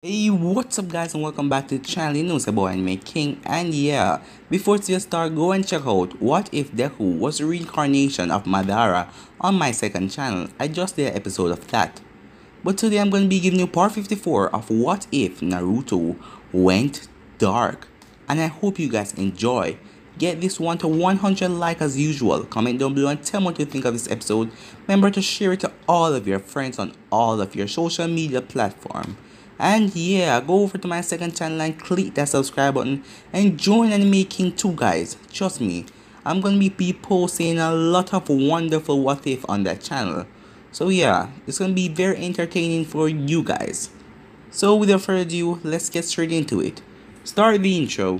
Hey, what's up guys and welcome back to the channel. You know it's your boy Anime King, and yeah, before we start, go and check out What If Deku was a reincarnation of Madara on my second channel. I just did an episode of that. But today I'm going to be giving you part 54 of What If Naruto Went Dark. And I hope you guys enjoy. Get this one to 100 like as usual. Comment down below and tell me what you think of this episode. Remember to share it to all of your friends on all of your social media platforms. And yeah, go over to my second channel and click that subscribe button and join Anime King too guys. Trust me, I'm gonna be posting a lot of wonderful what if on that channel. So yeah, it's gonna be very entertaining for you guys. So without further ado, let's get straight into it. Start the intro.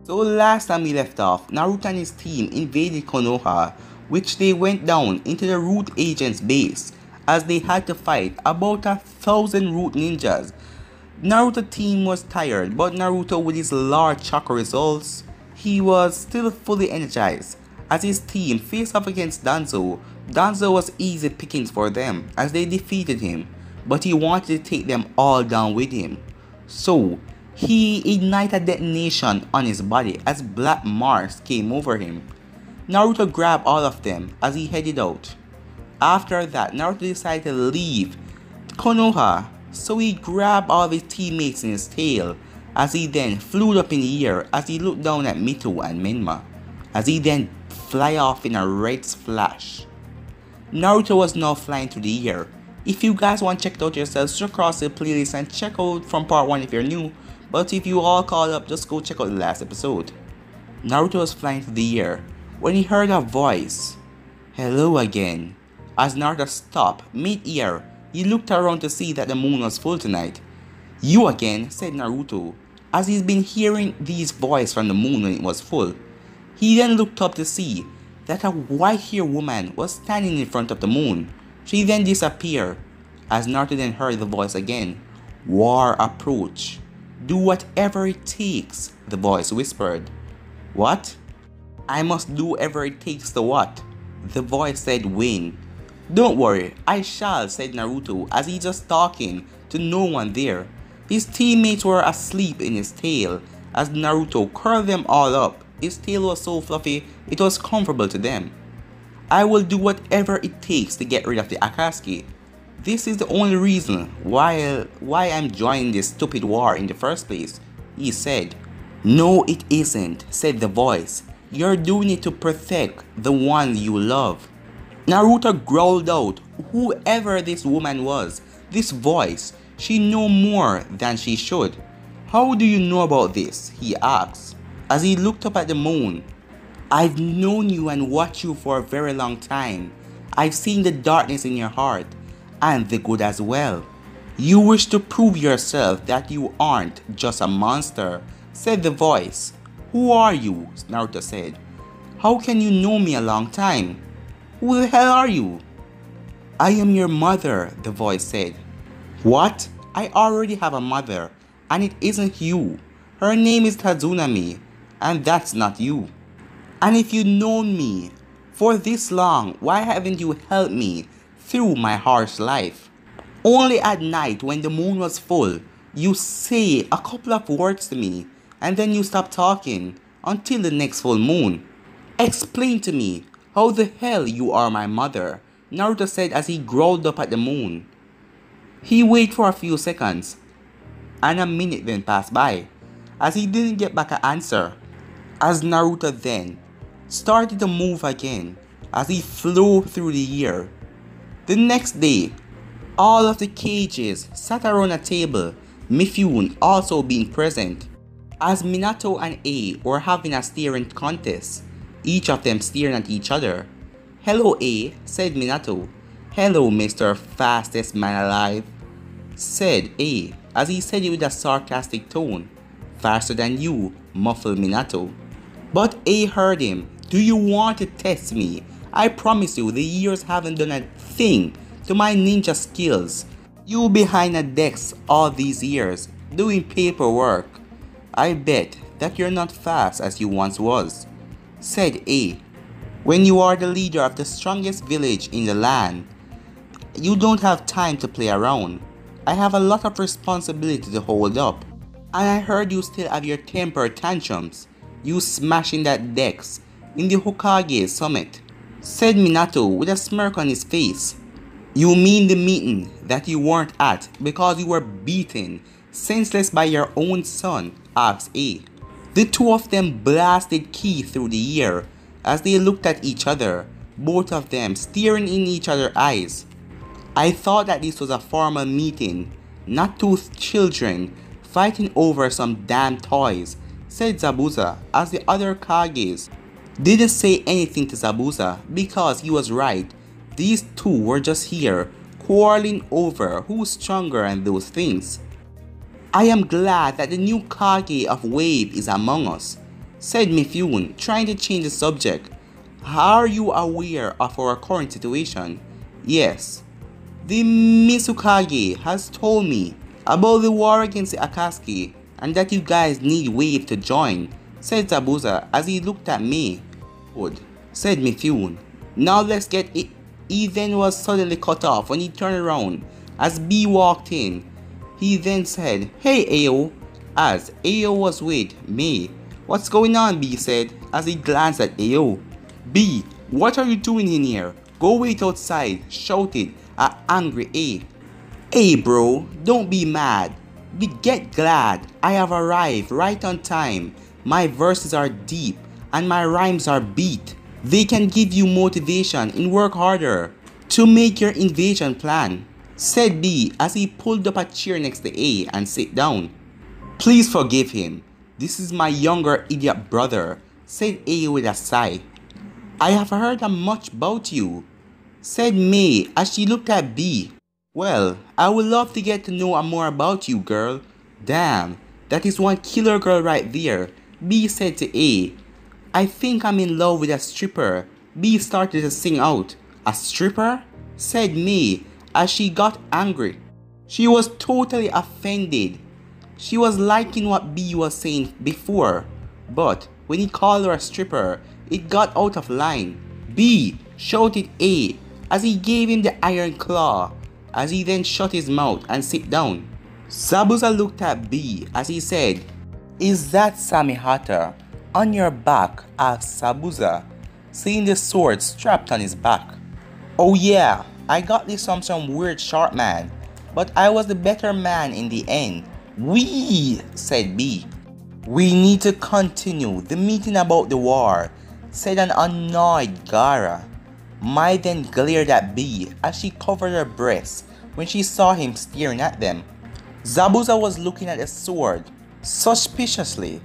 So last time we left off, Naruto and his team invaded Konoha, which they went down into the Root Agent's base, as they had to fight about 1,000 Root Ninjas. Naruto's team was tired, but Naruto, with his large chakra results, he was still fully energized. As his team faced off against Danzo, Danzo was easy pickings for them as they defeated him, but he wanted to take them all down with him. So he ignited a detonation on his body as black marks came over him. Naruto grabbed all of them as he headed out. After that, Naruto decided to leave Konoha, so he grabbed all of his teammates in his tail as he then flew up in the air as he looked down at Mito and Menma, as he then fly off in a red splash. Naruto was now flying through the air. If you guys want to check it out yourselves, just cross the playlist and check out from part 1 if you're new. But if you all caught up, just go check out the last episode. Naruto was flying through the air when he heard a voice. Hello again. As Naruto stopped mid-air, he looked around to see that the moon was full tonight. You again, said Naruto, as he's been hearing these voices from the moon when it was full. He then looked up to see that a white-haired woman was standing in front of the moon. She then disappeared, as Naruto then heard the voice again. War approach. Do whatever it takes, the voice whispered. What? I must do whatever it takes to what? The voice said win. Don't worry, I shall, said Naruto as he just talking to no one there. His teammates were asleep in his tail as Naruto curled them all up. His tail was so fluffy, it was comfortable to them. I will do whatever it takes to get rid of the Akatsuki. This is the only reason why I'm joining this stupid war in the first place, he said. No, it isn't, said the voice. You're doing it to protect the one you love. Naruto growled out, whoever this woman was, this voice, she knew more than she should. How do you know about this? He asked, as he looked up at the moon. I've known you and watched you for a very long time. I've seen the darkness in your heart. And the good as well. You wish to prove yourself that you aren't just a monster, said the voice. Who are you? Naruto said. How can you know me a long time? Who the hell are you? I am your mother, the voice said. What? I already have a mother, and it isn't you. Her name is Tazunami, and that's not you. And if you've known me for this long, why haven't you helped me through my harsh life? Only at night when the moon was full, you say a couple of words to me and then you stop talking until the next full moon. Explain to me how the hell you are my mother, Naruto said as he growled up at the moon. He waited for a few seconds and a minute then passed by as he didn't get back an answer, as Naruto then started to move again as he flew through the air. The next day, all of the cages sat around a table, Mifune also being present. as Minato and A were having a staring contest, each of them staring at each other. "Hello A," said Minato. "Hello Mr. Fastest Man Alive," said A, as he said it with a sarcastic tone. "Faster than you," muffled Minato. But A heard him. "Do you want to test me? I promise you the years haven't done a thing to my ninja skills. You behind a desk all these years, doing paperwork. I bet that you're not fast as you once was," said A. "When you are the leader of the strongest village in the land, you don't have time to play around. I have a lot of responsibility to hold up. And I heard you still have your temper tantrums. You smashing that desk in the Hokage summit," said Minato with a smirk on his face. "You mean the meeting that you weren't at because you were beaten senseless by your own son?" asked A. The two of them blasted ki through the air as they looked at each other, both of them staring in each other's eyes. "I thought that this was a formal meeting, not two children fighting over some damn toys," said Zabuza, as the other Kages didn't say anything to Zabuza because he was right. These two were just here quarreling over who's stronger and those things. "I am glad that the new Kage of Wave is among us," said Mifune, trying to change the subject. "Are you aware of our current situation?" "Yes. The Mizukage has told me about the war against the Akatsuki and that you guys need Wave to join," said Zabuza as he looked at me. "Good," said Mifune. "Now let's get it." He then was suddenly cut off when he turned around as B walked in. He then said, "Hey Ao," as Ao was with me. "What's going on?" B said as he glanced at Ao. "B, what are you doing in here? Go wait outside," shouted an angry A. "Hey bro, don't be mad. Get glad I have arrived right on time. My verses are deep and my rhymes are beat. They can give you motivation and work harder to make your invasion plan," said B as he pulled up a chair next to A and sat down. "Please forgive him. This is my younger idiot brother," said A with a sigh. "I have heard much about you," said May as she looked at B. "Well, I would love to get to know more about you, girl." "Damn, that is one killer girl right there," B said to A. "I think I'm in love with a stripper." B started to sing out. "A stripper?" said May as she got angry. She was totally offended. She was liking what B was saying before, but when he called her a stripper, it got out of line. "B!" shouted A as he gave him the iron claw, as he then shut his mouth and sat down. Zabuza looked at B as he said, "Is that Samihata on your back?" asked Zabuza, seeing the sword strapped on his back. "Oh yeah, I got this from some weird short man, but I was the better man in the end." "Wee," said B. "We need to continue the meeting about the war," said an annoyed Gaara. Mai then glared at B as she covered her breasts when she saw him staring at them. Zabuza was looking at the sword suspiciously.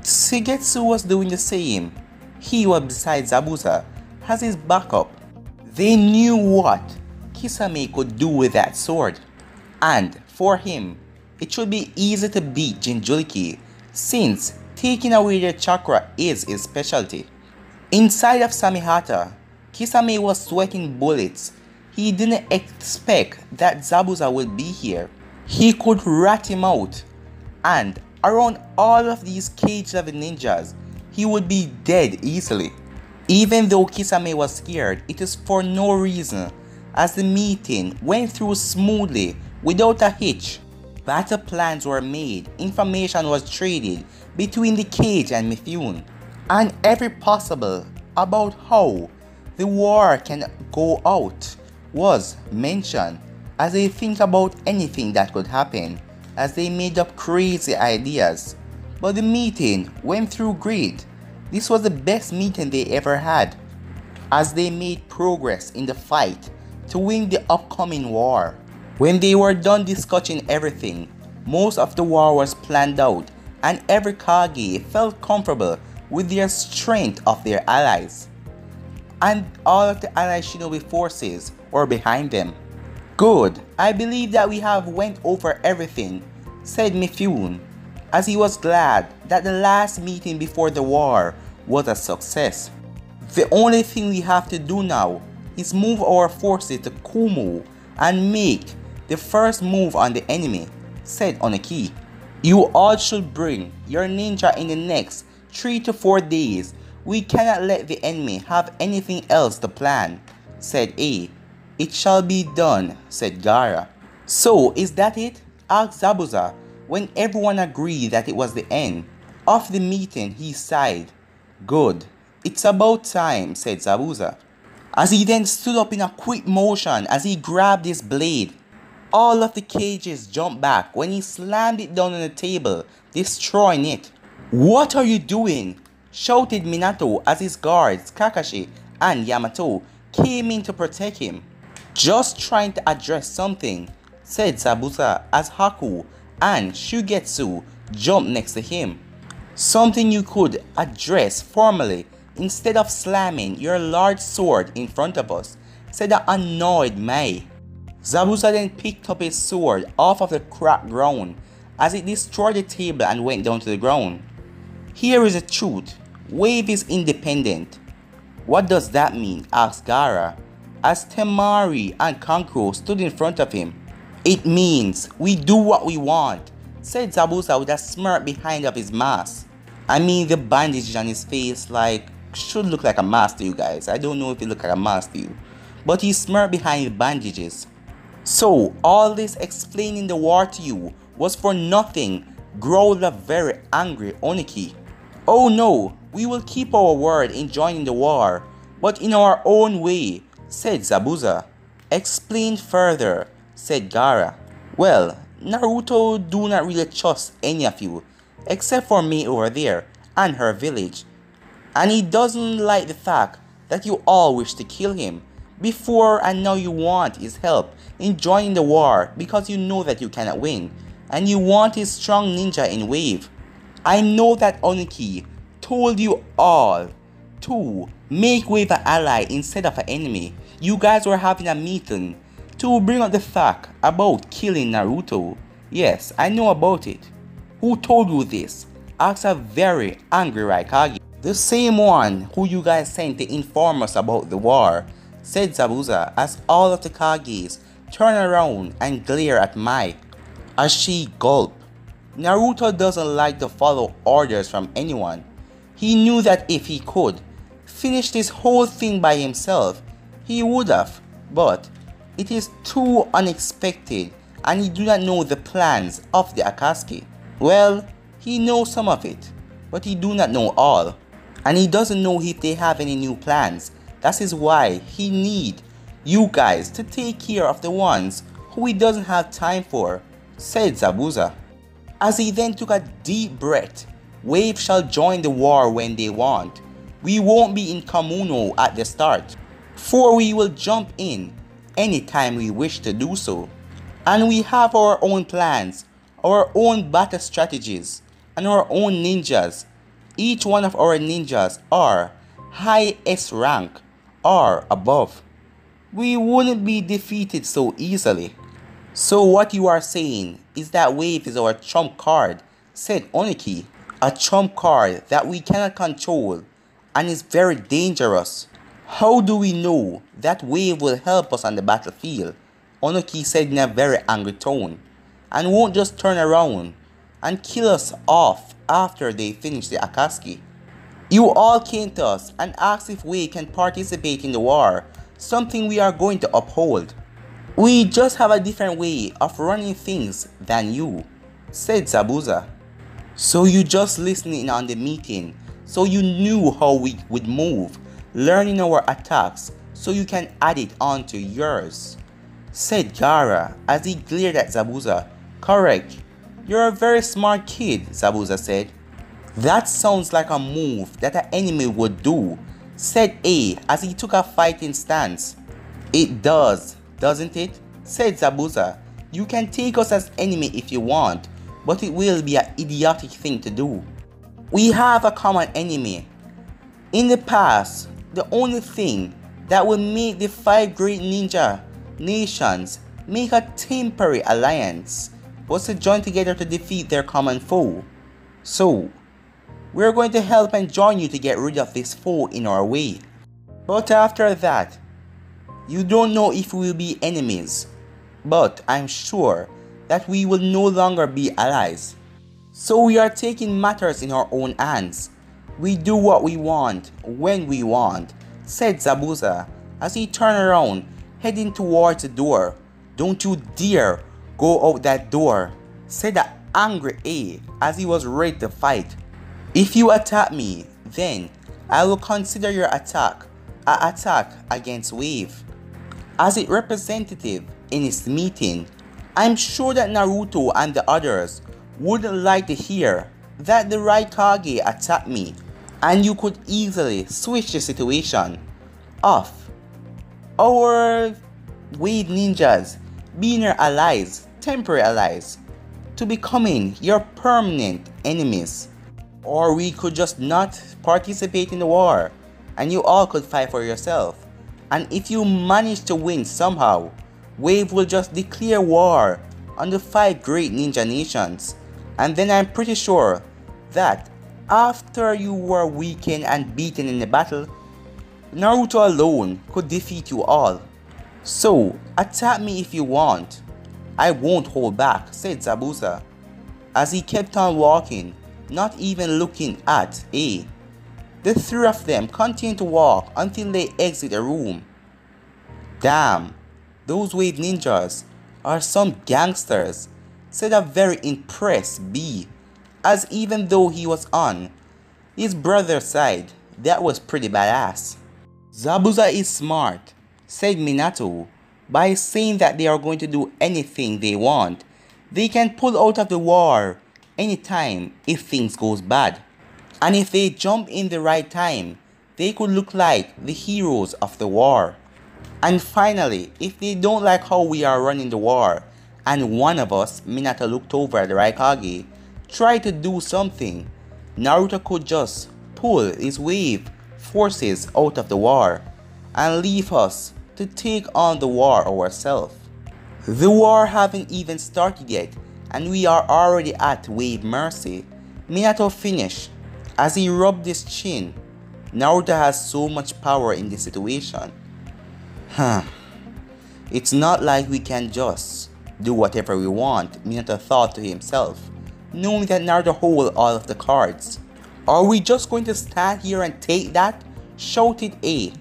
Shigetsu was doing the same. He was beside Zabuza as his backup. They knew what Kisame could do with that sword, and for him, it should be easy to beat Jinchuriki since taking away their chakra is his specialty. Inside of Samihata, Kisame was sweating bullets. He didn't expect that Zabuza would be here. He could rat him out, and around all of these cage level ninjas, he would be dead easily. Even though Kisame was scared, it is for no reason, as the meeting went through smoothly without a hitch. Battle plans were made, information was traded between the cage and Mifune, and every possible about how the war can go out was mentioned as they think about anything that could happen, as they made up crazy ideas. But the meeting went through great. This was the best meeting they ever had, as they made progress in the fight to win the upcoming war. When they were done discussing everything, most of the war was planned out and every Kage felt comfortable with their strength of their allies. And all of the allied shinobi forces were behind them. Good, I believe that we have went over everything, said Mifune, as he was glad that the last meeting before the war was a success. The only thing we have to do now is move our forces to Kumo and make the first move on the enemy, said Onoki. You all should bring your ninja in the next 3 to 4 days. We cannot let the enemy have anything else to plan, said A. It shall be done, said Gaara. So is that it? Asked Zabuza. When everyone agreed that it was the end of the meeting, he sighed. Good. It's about time, said Zabuza, as he then stood up in a quick motion as he grabbed his blade. All of the cages jumped back when he slammed it down on the table, destroying it. What are you doing? Shouted Minato as his guards, Kakashi and Yamato, came in to protect him. Just trying to address something, said Zabuza as Haku and Shugetsu jumped next to him. Something you could address formally instead of slamming your large sword in front of us, said the annoyed Mai. Zabuza then picked up his sword off of the cracked ground as it destroyed the table and went down to the ground. Here is the truth. Wave is independent. What does that mean? Asked Gaara as Temari and Kankuro stood in front of him. It means we do what we want, said Zabuza with a smirk behind of his mask. I mean, the bandage on his face should look like a mask to you guys. I don't know if it looked like a mask to you, but he smirked behind the bandages. So all this explaining the war to you was for nothing, growled a very angry Onoki. Oh no, we will keep our word in joining the war, but in our own way, said Zabuza. Explain further, said Gaara. Well, Naruto do not really trust any of you, except for Mei over there and her village. And he doesn't like the fact that you all wish to kill him before, and now you want his help in joining the war because you know that you cannot win, and you want his strong ninja in Wave. I know that Onoki told you all to make Wave an ally instead of an enemy. You guys were having a meeting to bring up the fact about killing Naruto. Yes, I know about it. Who told you this? Asked a very angry Raikage. The same one who you guys sent to inform us about the war, said Zabuza as all of the Kages turn around and glare at Mai as she gulped. Naruto doesn't like to follow orders from anyone. He knew that if he could finish this whole thing by himself, he would have, but it is too unexpected and he do not know the plans of the Akatsuki. Well, he knows some of it, but he do not know all. And he doesn't know if they have any new plans. That is why he need you guys to take care of the ones who he doesn't have time for, said Zabuza. As he then took a deep breath, Wave shall join the war when they want. We won't be in Kamuno at the start, for we will jump in anytime we wish to do so. And we have our own plans, our own battle strategies, and our own ninjas. Each one of our ninjas are high S rank or above. We wouldn't be defeated so easily. So what you are saying is that Wave is our trump card, said Onoki. A trump card that we cannot control and is very dangerous. How do we know that Wave will help us on the battlefield? Onoki said in a very angry tone, and won't just turn around and kill us off after they finish the Akatsuki. You all came to us and asked if we can participate in the war, something we are going to uphold. We just have a different way of running things than you, said Zabuza. So you just listening on the meeting, so you knew how we would move, learning our attacks so you can add it onto yours, said Gaara as he glared at Zabuza. Correct. You're a very smart kid, Zabuza said. That sounds like a move that an enemy would do, said A as he took a fighting stance. It does, doesn't it? Said Zabuza. You can take us as enemy if you want. but it will be an idiotic thing to do. We have a common enemy. In the past, the only thing that will make the 5 great ninja nations make a temporary alliance was to join together to defeat their common foe. So, we're going to help and join you to get rid of this foe in our way. But after that, you don't know if we will be enemies, but I'm sure that we will no longer be allies. So we are taking matters in our own hands. We do what we want, when we want, said Zabuza as he turned around, heading towards the door. Don't you dare go out that door, said the angry A as he was ready to fight. If you attack me, then I will consider your attack an attack against Wave. As its representative in its meeting, I'm sure that Naruto and the others wouldn't like to hear that the Raikage attacked me, and you could easily switch the situation of our Wave ninjas being your allies, temporary allies, to becoming your permanent enemies. Or we could just not participate in the war and you all could fight for yourself. And if you manage to win somehow, Wave will just declare war on the 5 great ninja nations. And then I'm pretty sure that after you were weakened and beaten in the battle, Naruto alone could defeat you all. So attack me if you want. I won't hold back, said Zabuza, as he kept on walking, not even looking at A. The 3 of them continued to walk until they exit the room. Damn, those Wave ninjas are some gangsters, said a very impressed B, as even though he was on his brother's side, that was pretty badass. Zabuza is smart, said Minato, by saying that they are going to do anything they want. They can pull out of the war anytime if things goes bad. And if they jump in the right time, they could look like the heroes of the war. And finally, if they don't like how we are running the war, and one of us, Minato looked over at the Raikage, tried to do something, Naruto could just pull his Wave forces out of the war and leave us to take on the war ourselves. The war haven't even started yet, and we are already at Wave mercy. Minato finished as he rubbed his chin. Naruto has so much power in this situation. It's not like we can just do whatever we want, Minato thought to himself, knowing that Naruto holds all of the cards. Are we just going to stand here and take that? Shouted A.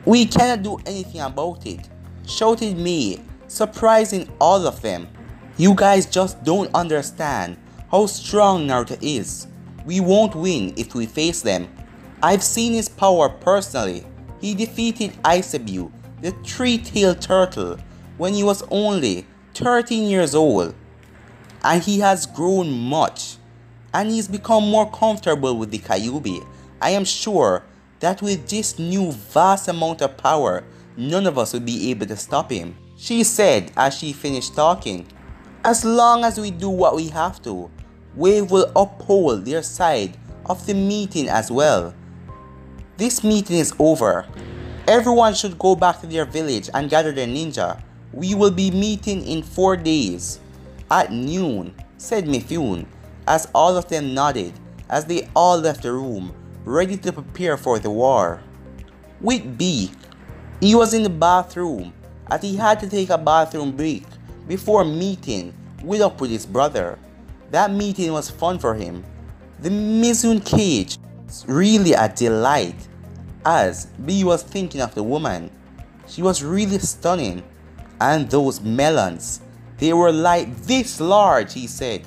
We cannot do anything about it, shouted Mei, surprising all of them. You guys just don't understand how strong Naruto is. We won't win if we face them. I've seen his power personally. He defeated Aisebu, the 3-tailed turtle, when he was only 13 years old. And he has grown much. And he's become more comfortable with the Kyuubi. I am sure that with this new vast amount of power, none of us will be able to stop him, she said as she finished talking. As long as we do what we have to, Wave will uphold their side of the meeting as well. This meeting is over. Everyone should go back to their village and gather their ninja. We will be meeting in 4 days at noon, said Mifune, as all of them nodded as they all left the room, ready to prepare for the war. With B, he was in the bathroom as he had to take a bathroom break before meeting up with his brother. That meeting was fun for him. The Mizune cage was really a delight, as B was thinking of the woman. She was really stunning. And those melons, they were like this large, he said.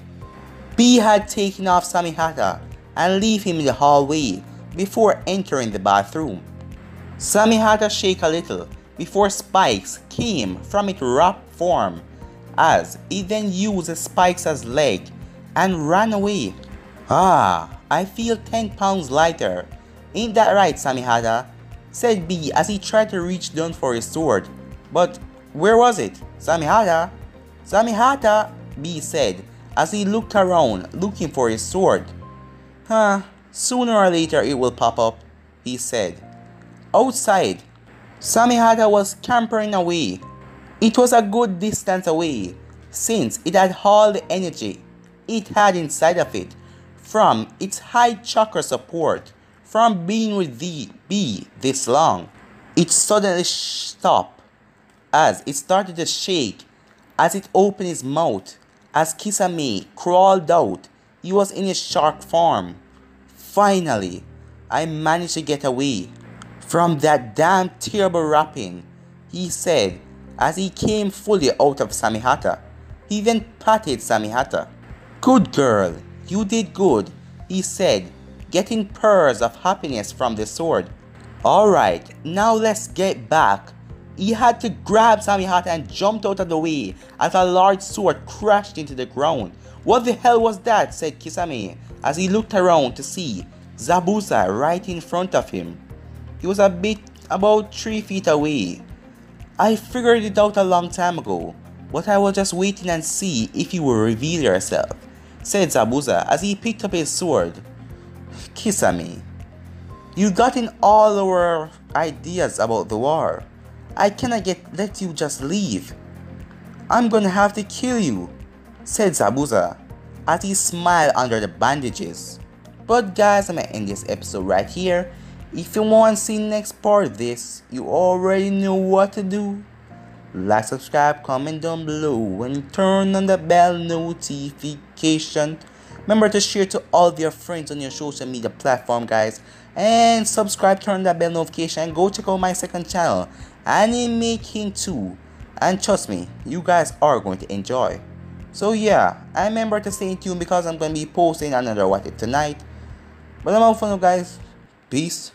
B had taken off Samihata and leave him in the hallway before entering the bathroom. Samihata shook a little before spikes came from its wrapped form, as it then used the spikes as leg and ran away. I feel 10 pounds lighter. Ain't that right, Samihata? Said B as he tried to reach down for his sword. But where was it? Samihata? Samihata, B said as he looked around looking for his sword. Huh, sooner or later it will pop up, he said. Outside, Samihata was scampering away. It was a good distance away, since it had all the energy it had inside of it, from its high chakra support, from being with the bee this long. It suddenly stopped as it started to shake as it opened its mouth. As Kisame crawled out, he was in his shark form. Finally, I managed to get away from that damn terrible wrapping, he said as he came fully out of Samihata. He then patted Samihata. Good girl, you did good, he said, getting purrs of happiness from the sword. Alright, now let's get back. He had to grab Samihata and jumped out of the way as a large sword crashed into the ground. What the hell was that? Said Kisame as he looked around to see Zabuza right in front of him. He was about 3 feet away. I figured it out a long time ago, but I was just waiting and see if you will reveal yourself, said Zabuza as he picked up his sword. Kisame, you got in all our ideas about the war. I cannot let you just leave. I'm gonna have to kill you, said Zabuza as he smiled under the bandages. But guys, I'm gonna end this episode right here. If you want to see next part of this, you already know what to do. Like, subscribe, comment down below, and turn on the bell notification. Remember to share to all of your friends on your social media platform, guys. And subscribe, turn on that bell notification, and go check out my second channel, Anime King 2. And trust me, you guys are going to enjoy. So yeah, I remember to stay tuned because I'm going to be posting another What If tonight. But I'm out for now, guys. Peace.